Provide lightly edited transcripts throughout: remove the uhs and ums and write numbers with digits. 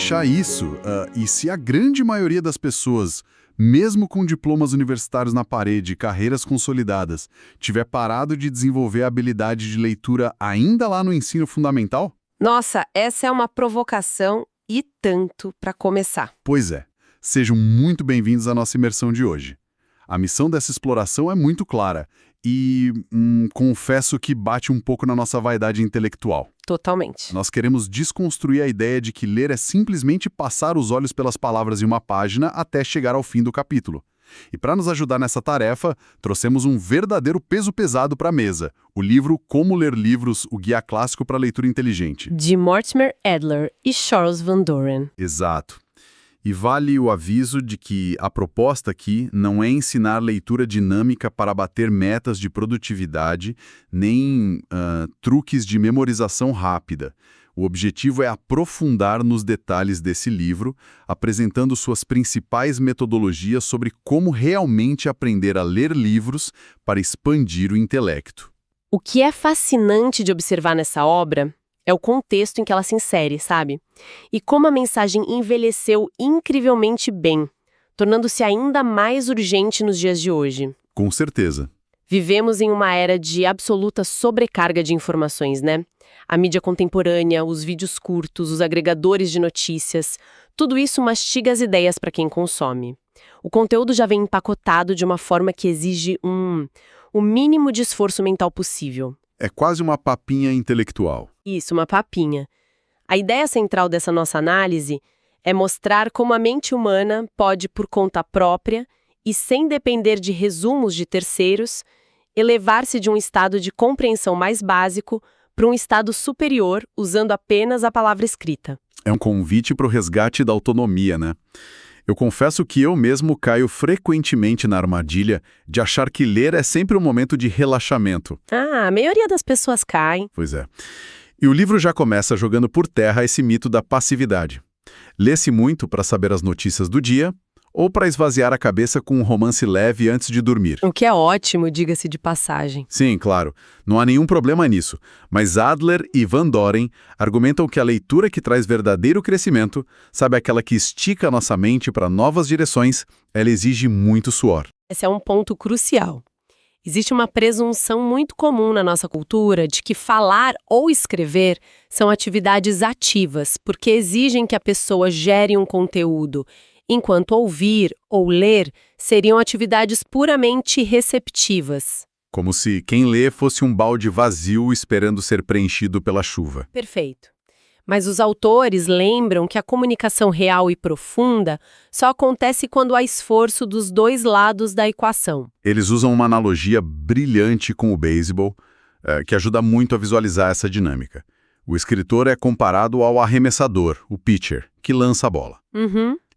deixar isso, e se a grande maioria das pessoas, mesmo com diplomas universitários na parede e carreiras consolidadas, tiver parado de desenvolver a habilidade de leitura ainda lá no ensino fundamental? Nossa, essa é uma provocação e tanto para começar. Pois é. Sejam muito bem-vindos à nossa imersão de hoje. A missão dessa exploração é muito clara e confesso que bate um pouco na nossa vaidade intelectual. Totalmente. Nós queremos desconstruir a ideia de que ler é simplesmente passar os olhos pelas palavras em uma página até chegar ao fim do capítulo. E para nos ajudar nessa tarefa, trouxemos um verdadeiro peso pesado para a mesa, o livro Como Ler Livros, o Guia Clássico para a Leitura Inteligente. De Mortimer Adler e Charles Van Doren. Exato. E vale o aviso de que a proposta aqui não é ensinar leitura dinâmica para bater metas de produtividade, nem truques de memorização rápida. O objetivo é aprofundar nos detalhes desse livro, apresentando suas principais metodologias sobre como realmente aprender a ler livros para expandir o intelecto. O que é fascinante de observar nessa obra é o contexto em que ela se insere, sabe? E como a mensagem envelheceu incrivelmente bem, tornando-se ainda mais urgente nos dias de hoje. Com certeza. Vivemos em uma era de absoluta sobrecarga de informações, né? A mídia contemporânea, os vídeos curtos, os agregadores de notícias, tudo isso mastiga as ideias para quem consome. O conteúdo já vem empacotado de uma forma que exige o mínimo de esforço mental possível. É quase uma papinha intelectual. Isso, uma papinha. A ideia central dessa nossa análise é mostrar como a mente humana pode, por conta própria e sem depender de resumos de terceiros, elevar-se de um estado de compreensão mais básico para um estado superior usando apenas a palavra escrita. É um convite para o resgate da autonomia, né? Eu confesso que eu mesmo caio frequentemente na armadilha de achar que ler é sempre um momento de relaxamento. A maioria das pessoas caem. Pois é. E o livro já começa jogando por terra esse mito da passividade. Lê-se muito para saber as notícias do dia ou para esvaziar a cabeça com um romance leve antes de dormir. O que é ótimo, diga-se de passagem. Sim, claro. Não há nenhum problema nisso. Mas Adler e Van Doren argumentam que a leitura que traz verdadeiro crescimento, sabe, aquela que estica a nossa mente para novas direções, ela exige muito suor. Esse é um ponto crucial. Existe uma presunção muito comum na nossa cultura de que falar ou escrever são atividades ativas, porque exigem que a pessoa gere um conteúdo, enquanto ouvir ou ler seriam atividades puramente receptivas. Como se quem lê fosse um balde vazio esperando ser preenchido pela chuva. Perfeito. Mas os autores lembram que a comunicação real e profunda só acontece quando há esforço dos dois lados da equação. Eles usam uma analogia brilhante com o beisebol, que ajuda muito a visualizar essa dinâmica. O escritor é comparado ao arremessador, o pitcher, que lança a bola.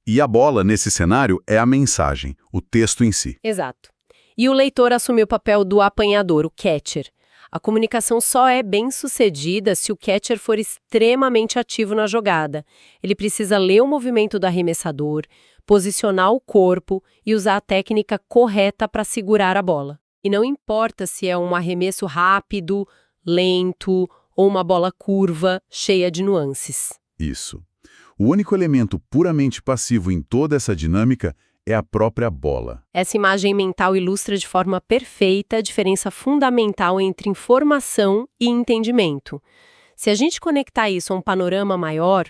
E a bola, nesse cenário, é a mensagem, o texto em si. Exato. E o leitor assume o papel do apanhador, o catcher. A comunicação só é bem-sucedida se o catcher for extremamente ativo na jogada. Ele precisa ler o movimento do arremessador, posicionar o corpo e usar a técnica correta para segurar a bola. E não importa se é um arremesso rápido, lento ou uma bola curva, cheia de nuances. Isso. O único elemento puramente passivo em toda essa dinâmica é a própria bola. Essa imagem mental ilustra de forma perfeita a diferença fundamental entre informação e entendimento. Se a gente conectar isso a um panorama maior,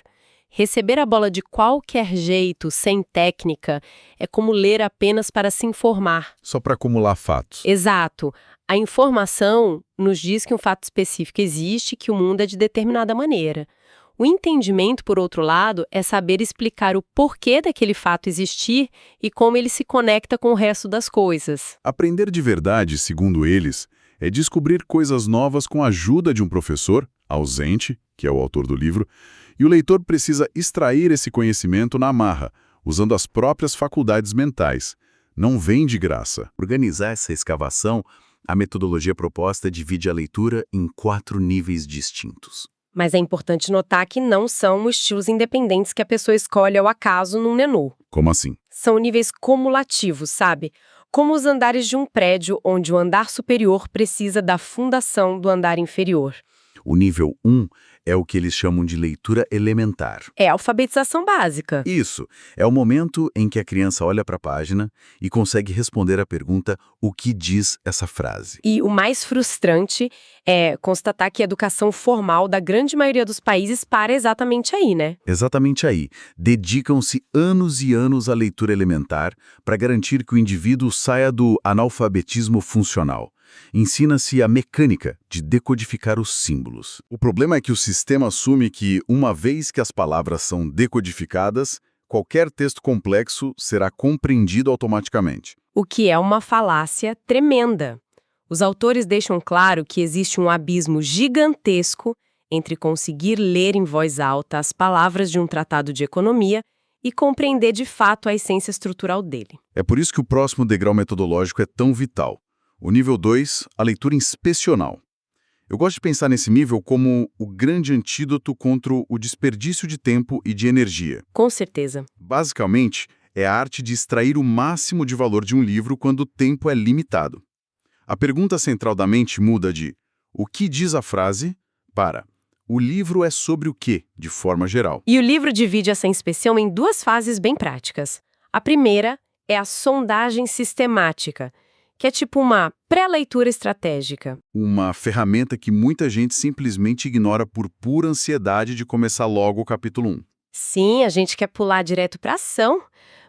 receber a bola de qualquer jeito, sem técnica, é como ler apenas para se informar. Só para acumular fatos. Exato. A informação nos diz que um fato específico existe, que o mundo é de determinada maneira. O entendimento, por outro lado, é saber explicar o porquê daquele fato existir e como ele se conecta com o resto das coisas. Aprender de verdade, segundo eles, é descobrir coisas novas com a ajuda de um professor, ausente, que é o autor do livro, e o leitor precisa extrair esse conhecimento na marra, usando as próprias faculdades mentais. Não vem de graça. Organizar essa escavação, a metodologia proposta divide a leitura em 4 níveis distintos. Mas é importante notar que não são estilos independentes que a pessoa escolhe ao acaso num menu. Como assim? São níveis cumulativos, sabe? Como os andares de um prédio onde o andar superior precisa da fundação do andar inferior. O nível 1 É o que eles chamam de leitura elementar. É alfabetização básica. Isso, é o momento em que a criança olha para a página e consegue responder à pergunta o que diz essa frase. E o mais frustrante é constatar que a educação formal da grande maioria dos países para exatamente aí, né? Exatamente aí. Dedicam-se anos e anos à leitura elementar para garantir que o indivíduo saia do analfabetismo funcional. Ensina-se a mecânica de decodificar os símbolos. O problema é que o sistema assume que, uma vez que as palavras são decodificadas, qualquer texto complexo será compreendido automaticamente. O que é uma falácia tremenda. Os autores deixam claro que existe um abismo gigantesco entre conseguir ler em voz alta as palavras de um tratado de economia e compreender de fato a essência estrutural dele. É por isso que o próximo degrau metodológico é tão vital. O nível 2, a leitura inspecional. Eu gosto de pensar nesse nível como o grande antídoto contra o desperdício de tempo e de energia. Com certeza. Basicamente, é a arte de extrair o máximo de valor de um livro quando o tempo é limitado. A pergunta central da mente muda de o que diz a frase para o livro é sobre o quê, de forma geral. E o livro divide essa inspeção em duas fases bem práticas. A primeira é a sondagem sistemática, que é tipo uma pré-leitura estratégica. Uma ferramenta que muita gente simplesmente ignora por pura ansiedade de começar logo o capítulo 1. Sim, a gente quer pular direto para a ação,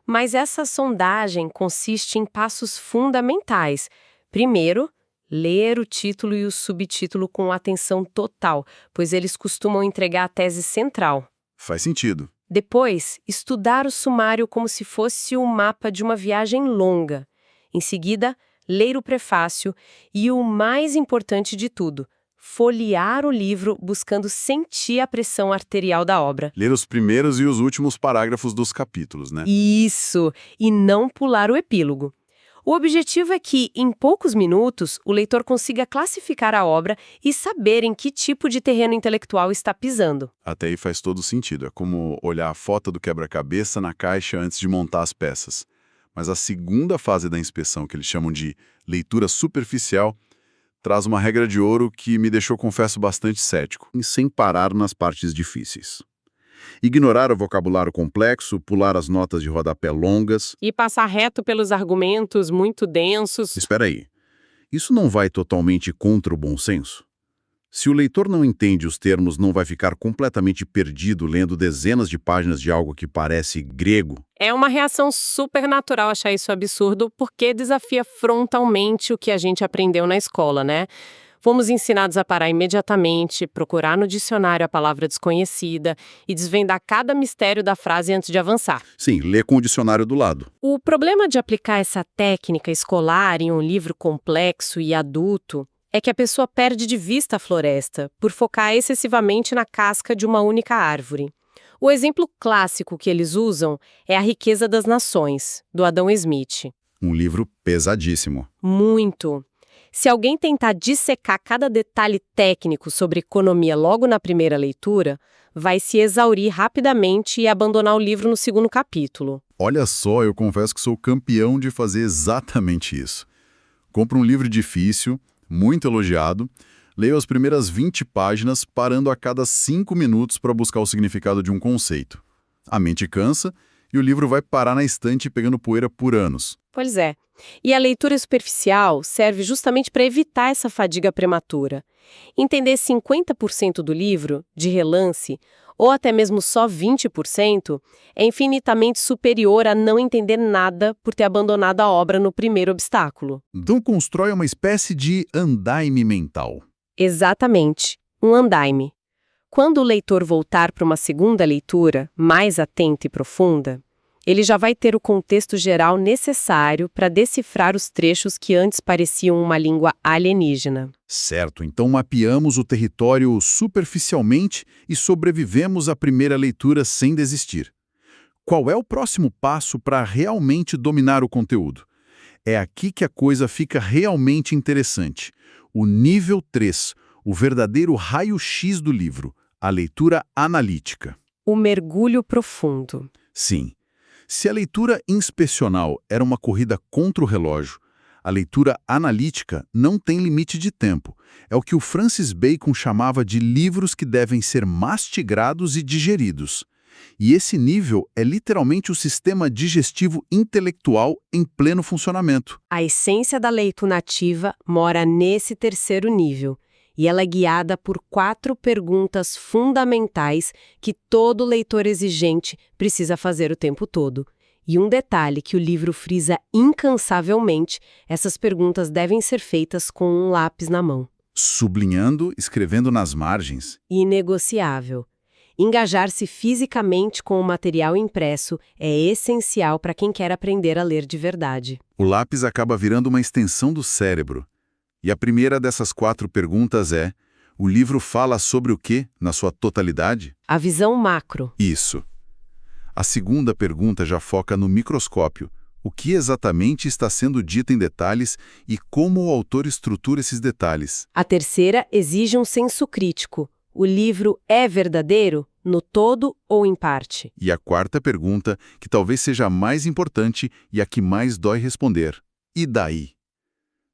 mas essa sondagem consiste em passos fundamentais. Primeiro, ler o título e o subtítulo com atenção total, pois eles costumam entregar a tese central. Faz sentido. Depois, estudar o sumário como se fosse o mapa de uma viagem longa. Em seguida, ler o prefácio e, o mais importante de tudo, folhear o livro buscando sentir a pressão arterial da obra. Ler os primeiros e os últimos parágrafos dos capítulos, né? Isso! E não pular o epílogo. O objetivo é que, em poucos minutos, o leitor consiga classificar a obra e saber em que tipo de terreno intelectual está pisando. Até aí faz todo sentido. É como olhar a foto do quebra-cabeça na caixa antes de montar as peças. Mas a segunda fase da inspeção, que eles chamam de leitura superficial, traz uma regra de ouro que me deixou, confesso, bastante cético, sem parar nas partes difíceis. Ignorar o vocabulário complexo, pular as notas de rodapé longas. E passar reto pelos argumentos muito densos. Espera aí, isso não vai totalmente contra o bom senso? Se o leitor não entende os termos, não vai ficar completamente perdido lendo dezenas de páginas de algo que parece grego? É uma reação super natural achar isso absurdo, porque desafia frontalmente o que a gente aprendeu na escola, né? Fomos ensinados a parar imediatamente, procurar no dicionário a palavra desconhecida e desvendar cada mistério da frase antes de avançar. Sim, lê com o dicionário do lado. O problema de aplicar essa técnica escolar em um livro complexo e adulto é que a pessoa perde de vista a floresta por focar excessivamente na casca de uma única árvore. O exemplo clássico que eles usam é A Riqueza das Nações, do Adam Smith. Um livro pesadíssimo. Muito. Se alguém tentar dissecar cada detalhe técnico sobre economia logo na primeira leitura, vai se exaurir rapidamente e abandonar o livro no segundo capítulo. Olha só, eu confesso que sou campeão de fazer exatamente isso. Compro um livro difícil, muito elogiado, leio as primeiras 20 páginas parando a cada 5 minutos para buscar o significado de um conceito. A mente cansa e o livro vai parar na estante pegando poeira por anos. Pois é. E a leitura superficial serve justamente para evitar essa fadiga prematura. Entender 50% do livro, de relance, ou até mesmo só 20%, é infinitamente superior a não entender nada por ter abandonado a obra no primeiro obstáculo. Então constrói uma espécie de andaime mental. Exatamente, um andaime. Quando o leitor voltar para uma segunda leitura, mais atenta e profunda, ele já vai ter o contexto geral necessário para decifrar os trechos que antes pareciam uma língua alienígena. Certo, então mapeamos o território superficialmente e sobrevivemos à primeira leitura sem desistir. Qual é o próximo passo para realmente dominar o conteúdo? É aqui que a coisa fica realmente interessante. O nível 3, o verdadeiro raio-x do livro, a leitura analítica. O mergulho profundo. Sim. Se a leitura inspecional era uma corrida contra o relógio, A leitura analítica não tem limite de tempo. É o que o Francis Bacon chamava de livros que devem ser mastigados e digeridos. E esse nível é literalmente o sistema digestivo intelectual em pleno funcionamento. A essência da leitura nativa mora nesse terceiro nível, e ela é guiada por 4 perguntas fundamentais que todo leitor exigente precisa fazer o tempo todo. E um detalhe que o livro frisa incansavelmente, essas perguntas devem ser feitas com um lápis na mão. Sublinhando, escrevendo nas margens. Inegociável. Engajar-se fisicamente com o material impresso é essencial para quem quer aprender a ler de verdade. O lápis acaba virando uma extensão do cérebro. E a primeira dessas 4 perguntas é: o livro fala sobre o quê, na sua totalidade? A visão macro. Isso. A segunda pergunta já foca no microscópio. O que exatamente está sendo dito em detalhes e como o autor estrutura esses detalhes? A terceira exige um senso crítico. O livro é verdadeiro, no todo ou em parte? E a quarta pergunta, que talvez seja a mais importante e a que mais dói responder: e daí?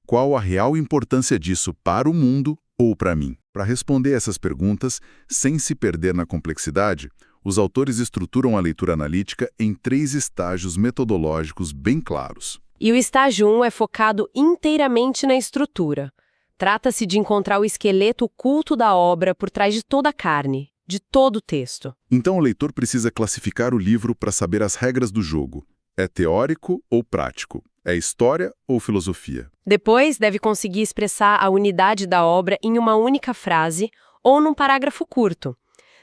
Qual a real importância disso para o mundo ou para mim? Para responder essas perguntas, sem se perder na complexidade, os autores estruturam a leitura analítica em 3 estágios metodológicos bem claros. E o estágio 1 é focado inteiramente na estrutura. Trata-se de encontrar o esqueleto oculto da obra por trás de toda a carne, de todo o texto. Então o leitor precisa classificar o livro para saber as regras do jogo. É teórico ou prático? É história ou filosofia? Depois, deve conseguir expressar a unidade da obra em uma única frase ou num parágrafo curto,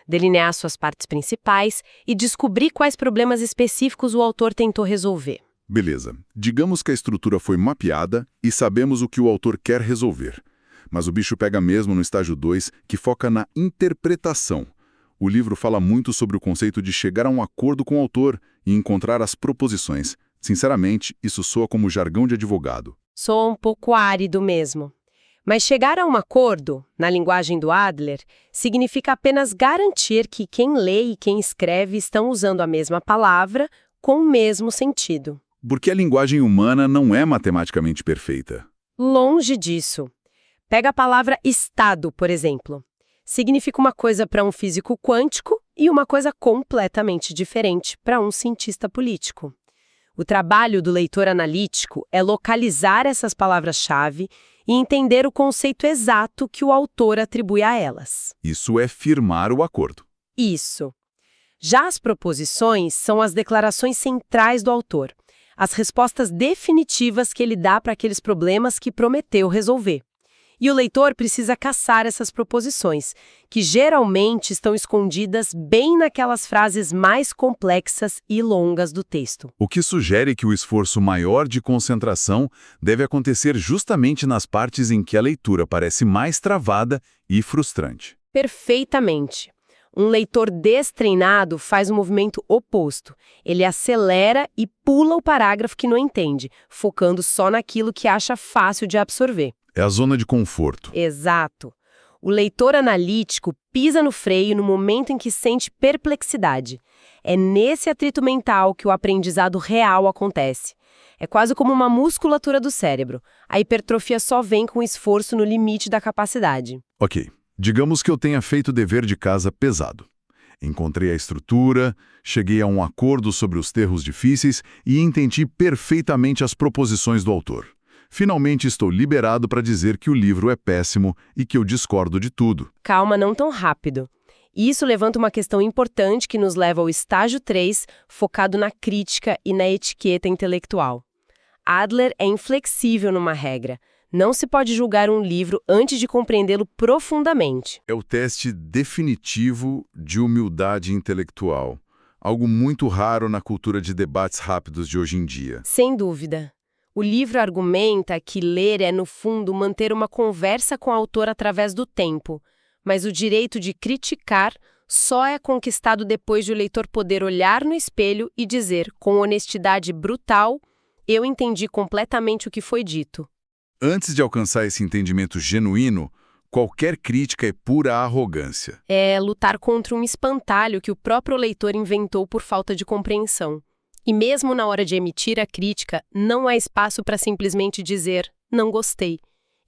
delinear suas partes principais e descobrir quais problemas específicos o autor tentou resolver. Beleza. Digamos que a estrutura foi mapeada e sabemos o que o autor quer resolver. Mas o bicho pega mesmo no estágio 2, que foca na interpretação. O livro fala muito sobre o conceito de chegar a um acordo com o autor e encontrar as proposições. Sinceramente, isso soa como jargão de advogado. Soa um pouco árido mesmo. Mas chegar a um acordo, na linguagem do Adler, significa apenas garantir que quem lê e quem escreve estão usando a mesma palavra com o mesmo sentido. Porque a linguagem humana não é matematicamente perfeita. Longe disso. Pega a palavra estado, por exemplo. Significa uma coisa para um físico quântico e uma coisa completamente diferente para um cientista político. O trabalho do leitor analítico é localizar essas palavras-chave e entender o conceito exato que o autor atribui a elas. Isso é firmar o acordo. Isso. Já as proposições são as declarações centrais do autor, as respostas definitivas que ele dá para aqueles problemas que prometeu resolver. E o leitor precisa caçar essas proposições, que geralmente estão escondidas bem naquelas frases mais complexas e longas do texto. O que sugere que o esforço maior de concentração deve acontecer justamente nas partes em que a leitura parece mais travada e frustrante. Perfeitamente. Um leitor destreinado faz o movimento oposto. Ele acelera e pula o parágrafo que não entende, focando só naquilo que acha fácil de absorver. É a zona de conforto. Exato. O leitor analítico pisa no freio no momento em que sente perplexidade. É nesse atrito mental que o aprendizado real acontece. É quase como uma musculatura do cérebro. A hipertrofia só vem com esforço no limite da capacidade. Ok. Digamos que eu tenha feito o dever de casa pesado. Encontrei a estrutura, cheguei a um acordo sobre os termos difíceis e entendi perfeitamente as proposições do autor. Finalmente estou liberado para dizer que o livro é péssimo e que eu discordo de tudo. Calma, não tão rápido. Isso levanta uma questão importante que nos leva ao estágio 3, focado na crítica e na etiqueta intelectual. Adler é inflexível numa regra. Não se pode julgar um livro antes de compreendê-lo profundamente. É o teste definitivo de humildade intelectual. Algo muito raro na cultura de debates rápidos de hoje em dia. Sem dúvida. O livro argumenta que ler é, no fundo, manter uma conversa com o autor através do tempo, mas o direito de criticar só é conquistado depois de o leitor poder olhar no espelho e dizer, com honestidade brutal, eu entendi completamente o que foi dito. Antes de alcançar esse entendimento genuíno, qualquer crítica é pura arrogância. É lutar contra um espantalho que o próprio leitor inventou por falta de compreensão. E mesmo na hora de emitir a crítica, não há espaço para simplesmente dizer "não gostei".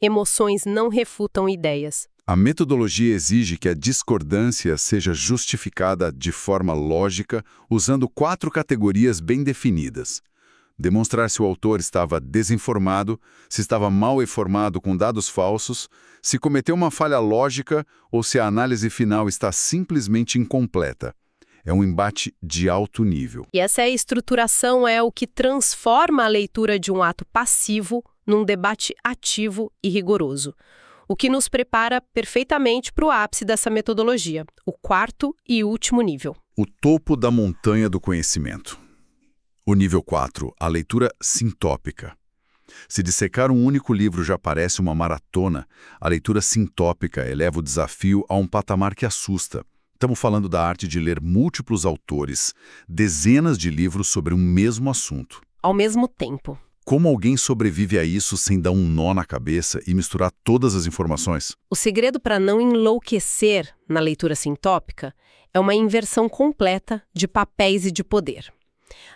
Emoções não refutam ideias. A metodologia exige que a discordância seja justificada de forma lógica, usando 4 categorias bem definidas. Demonstrar se o autor estava desinformado, se estava mal informado com dados falsos, se cometeu uma falha lógica ou se a análise final está simplesmente incompleta. É um embate de alto nível. E essa estruturação é o que transforma a leitura de um ato passivo num debate ativo e rigoroso, o que nos prepara perfeitamente para o ápice dessa metodologia, o 4º e último nível. O topo da montanha do conhecimento. O nível 4, a leitura sintópica. Se dissecar um único livro já parece uma maratona, a leitura sintópica eleva o desafio a um patamar que assusta. Estamos falando da arte de ler múltiplos autores, dezenas de livros sobre um mesmo assunto. Ao mesmo tempo. Como alguém sobrevive a isso sem dar um nó na cabeça e misturar todas as informações? O segredo para não enlouquecer na leitura sintópica é uma inversão completa de papéis e de poder.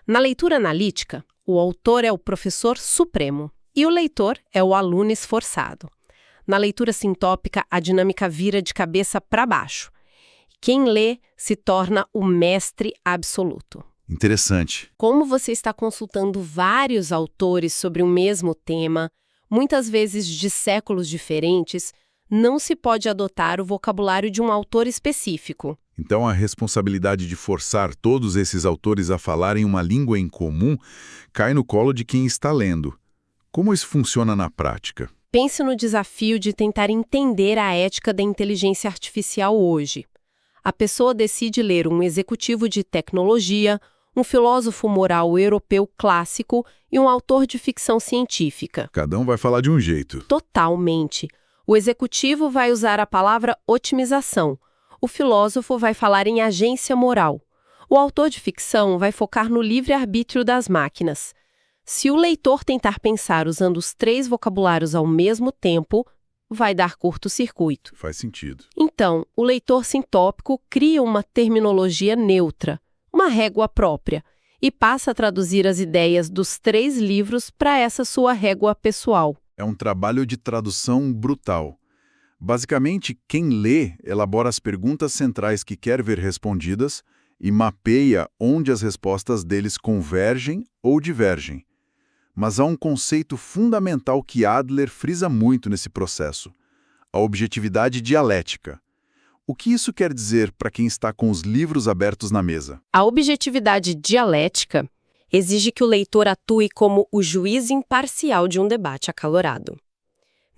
Na leitura analítica, o autor é o professor supremo e o leitor é o aluno esforçado. Na leitura sintópica, a dinâmica vira de cabeça para baixo. Quem lê se torna o mestre absoluto. Interessante. Como você está consultando vários autores sobre o mesmo tema, muitas vezes de séculos diferentes, não se pode adotar o vocabulário de um autor específico. Então a responsabilidade de forçar todos esses autores a falarem uma língua em comum cai no colo de quem está lendo. Como isso funciona na prática? Pense no desafio de tentar entender a ética da inteligência artificial hoje. A pessoa decide ler um executivo de tecnologia, um filósofo moral europeu clássico e um autor de ficção científica. Cada um vai falar de um jeito. Totalmente. O executivo vai usar a palavra otimização. O filósofo vai falar em agência moral. O autor de ficção vai focar no livre-arbítrio das máquinas. Se o leitor tentar pensar usando os 3 vocabulários ao mesmo tempo, vai dar curto-circuito. Faz sentido. Então, o leitor sintópico cria uma terminologia neutra, uma régua própria, e passa a traduzir as ideias dos 3 livros para essa sua régua pessoal. É um trabalho de tradução brutal. Basicamente, quem lê elabora as perguntas centrais que quer ver respondidas e mapeia onde as respostas deles convergem ou divergem. Mas há um conceito fundamental que Adler frisa muito nesse processo: a objetividade dialética. O que isso quer dizer para quem está com os livros abertos na mesa? A objetividade dialética exige que o leitor atue como o juiz imparcial de um debate acalorado.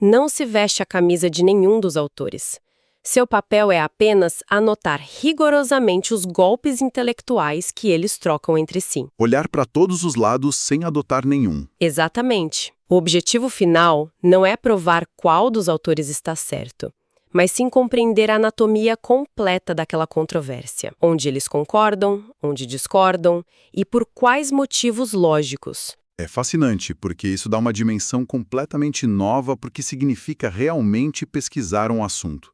Não se veste a camisa de nenhum dos autores. Seu papel é apenas anotar rigorosamente os golpes intelectuais que eles trocam entre si. Olhar para todos os lados sem adotar nenhum. Exatamente. O objetivo final não é provar qual dos autores está certo, mas sim compreender a anatomia completa daquela controvérsia, onde eles concordam, onde discordam e por quais motivos lógicos. É fascinante, porque isso dá uma dimensão completamente nova para o que significa realmente pesquisar um assunto.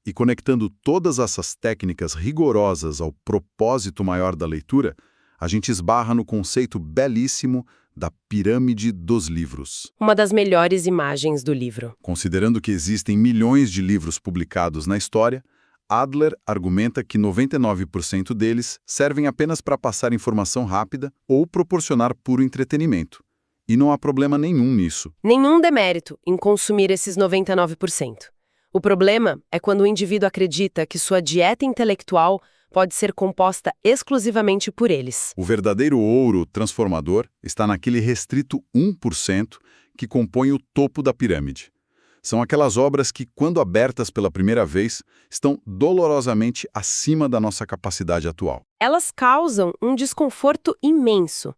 E conectando todas essas técnicas rigorosas ao propósito maior da leitura, a gente esbarra no conceito belíssimo da pirâmide dos livros. Uma das melhores imagens do livro. Considerando que existem milhões de livros publicados na história, Adler argumenta que 99% deles servem apenas para passar informação rápida ou proporcionar puro entretenimento. E não há problema nenhum nisso. Nenhum demérito em consumir esses 99%. O problema é quando o indivíduo acredita que sua dieta intelectual pode ser composta exclusivamente por eles. O verdadeiro ouro transformador está naquele restrito 1% que compõe o topo da pirâmide. São aquelas obras que, quando abertas pela primeira vez, estão dolorosamente acima da nossa capacidade atual. Elas causam um desconforto imenso,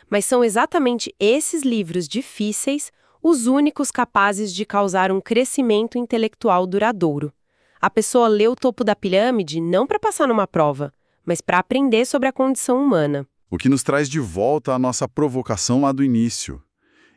mas são exatamente esses livros difíceis os únicos capazes de causar um crescimento intelectual duradouro. A pessoa lê o topo da pirâmide não para passar numa prova, mas para aprender sobre a condição humana. O que nos traz de volta à nossa provocação lá do início.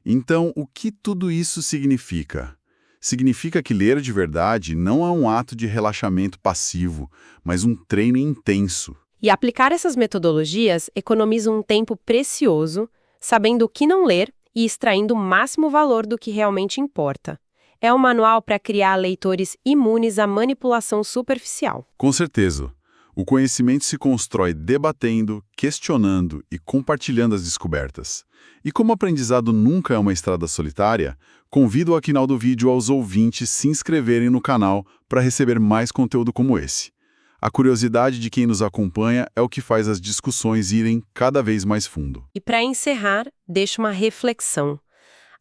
Então, o que tudo isso significa? Significa que ler de verdade não é um ato de relaxamento passivo, mas um treino intenso. E aplicar essas metodologias economiza um tempo precioso, sabendo o que não ler e extraindo o máximo valor do que realmente importa. É um manual para criar leitores imunes à manipulação superficial. Com certeza. O conhecimento se constrói debatendo, questionando e compartilhando as descobertas. E como o aprendizado nunca é uma estrada solitária, convido aqui no final do vídeo aos ouvintes se inscreverem no canal para receber mais conteúdo como esse. A curiosidade de quem nos acompanha é o que faz as discussões irem cada vez mais fundo. E para encerrar, deixo uma reflexão.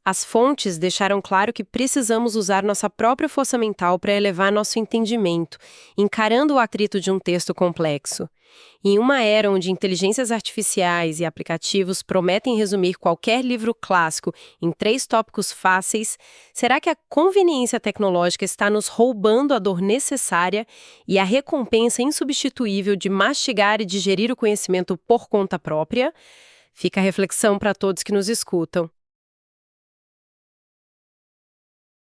As fontes deixaram claro que precisamos usar nossa própria força mental para elevar nosso entendimento, encarando o atrito de um texto complexo. Em uma era onde inteligências artificiais e aplicativos prometem resumir qualquer livro clássico em 3 tópicos fáceis, será que a conveniência tecnológica está nos roubando a dor necessária e a recompensa insubstituível de mastigar e digerir o conhecimento por conta própria? Fica a reflexão para todos que nos escutam.